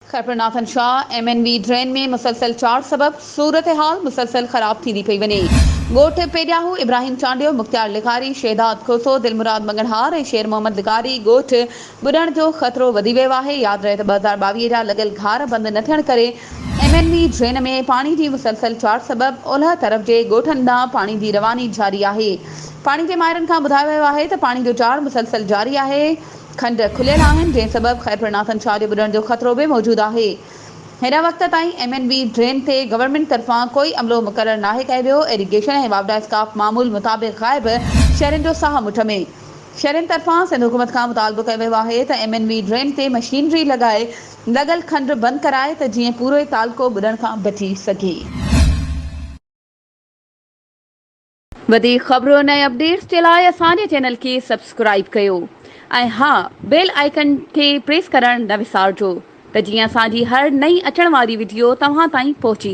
खैरनाथन Shah MNV drain में मुसलसल चार सबब सूरत हाल मुसलसल ख़राब थी पई वञे। ॻोठ पेडियाहू इब्राहिम चांडियो, मुख्तार लिखारी, शेदात खोसो, दिलमुराद मंगनहार ऐं शेर मोहम्मद लिखारी ॻोठ ॿुॾण जो ख़तरो वधी वियो आहे। यादि रहे त 2022 जा लॻल घार बंदि न थियण करे MNV ड्रेन में पाणी जी मुसलसल चार सबब ओलह तरफ़ जे ॻोठनि ॾांहुं पाणी जी रवानी जारी आहे। पाणी जे माहिरनि खां ॿुधायो वियो आहे त पाणी जो जार मुसलसल जारी आहे। खंड खुलियल आहिनि, जंहिं सबब खैरनाथन शाह जे ॿुॾण जो ख़तरो बि मौजूदु आहे। हिन वक़्त ताईं MNV ड्रेन ते गवर्नमेंट तरफ़ां कोई अमलो मुक़ररु नाहे कयो वियो। इरिगेशन ऐं वावडा स्टाफ मामूल मुताबिक़ ग़ाइब शहरनि जो साह मुठ में। शहरनि तरफ़ां सिंध हुकूमत खां मुतालबो कयो वियो आहे त MNV ड्रेन ते मशीनरी लॻाए लॻल खंड बंदि कराए त जीअं पूरो इलाइक़ो ॿुॾण खां बची सघे। वधीक ख़बरुनि ऐं अपडेट्स जे लाइ असांजे चैनल खे सब्सक्राइब कयो ऐं हा, बेल आइकन खे प्रेस करणु न विसारिजो त जीअं असांजी हर नई अचण वारी वीडियो तव्हां ताईं पहुची